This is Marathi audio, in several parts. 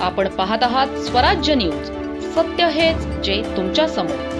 आपण पाहत आहात स्वराज्य न्यूज. सत्य हेच जे तुमच्या समोर.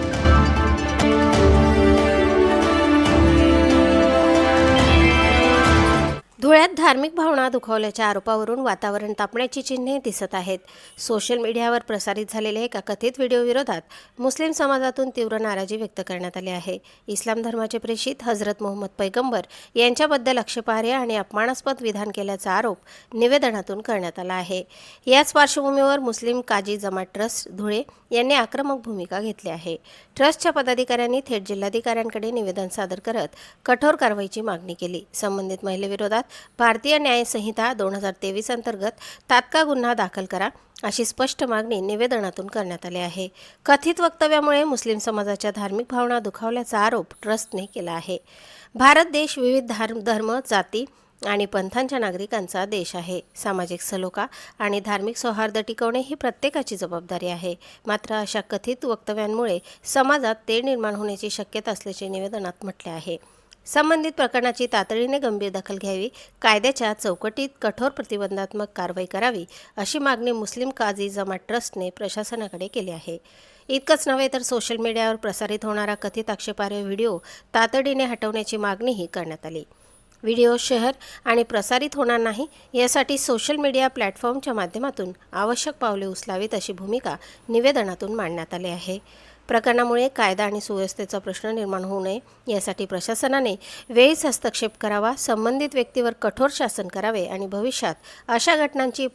धुळ्यात धार्मिक भावना दुखावल्याच्या आरोपावरून वातावरण तापण्याची चिन्हे दिसत आहेत. सोशल मीडियावर प्रसारित झालेल्या एका कथित व्हिडिओ विरोधात मुस्लिम समाजातून तीव्र नाराजी व्यक्त करण्यात आली आहे. इस्लाम धर्माचे प्रेषित हजरत मोहम्मद पैगंबर यांच्याबद्दल आक्षेपार्ह आणि अपमानास्पद विधान केल्याचा आरोप निवेदनातून करण्यात आला आहे. याच पार्श्वभूमीवर मुस्लिम काजी जमात ट्रस्ट धुळे यांनी आक्रमक भूमिका घेतली आहे. ट्रस्टच्या पदाधिकाऱ्यांनी थेट जिल्हाधिकाऱ्यांकडे निवेदन सादर करत कठोर कारवाईची मागणी केली. संबंधित महिलेविरोधात भारतीय न्याय संहिता 2023 अंतर्गत तात्काळ गुन्हा दाखल करा अशी स्पष्ट मागणी निवेदनातून करण्यात आली आहे. कथित वक्तव्यामुळे मुस्लिम समाजाच्या धार्मिक भावना दुखावल्याचा आरोप ट्रस्टने केला आहे. भारत देश विविध धर्म, जाती आणि पंथांच्या नागरिकांचा देश आहे. सामाजिक सलोखा आणि धार्मिक सौहार्द टिकवणे ही प्रत्येकाची जबाबदारी आहे. मात्र अशा कथित वक्तव्यांमुळे समाजात तेढ निर्माण होण्याची शक्यता असल्याचे निवेदनात म्हटले आहे. संबंधित प्रकरणाची तातडीने गंभीर दखल घ्यावी, कायद्याच्या चौकटीत कठोर प्रतिबंधात्मक कारवाई करावी अशी मागणी मुस्लिम काजी जमात ट्रस्टने प्रशासनाकडे केली आहे. इतकंच नव्हे तर सोशल मीडियावर प्रसारित होणारा कथित आक्षेपार्ह व्हिडिओ तातडीने हटवण्याची मागणीही करण्यात आली. व्हिडिओ शेअर आणि प्रसारित होणार नाही यासाठी सोशल मीडिया प्लॅटफॉर्मच्या माध्यमातून आवश्यक पावले उचलावीत अशी भूमिका निवेदनातून मांडण्यात आली आहे. प्रकरणामुळे कायदा आणि सुव्यवस्थेचा प्रश्न निर्माण होऊ नये यासाठी प्रशासनाने वेळीच हस्तक्षेप करावा, संबंधित व्यक्तीवर कठोर शासन करावे आणि भविष्यात अशा घटनांची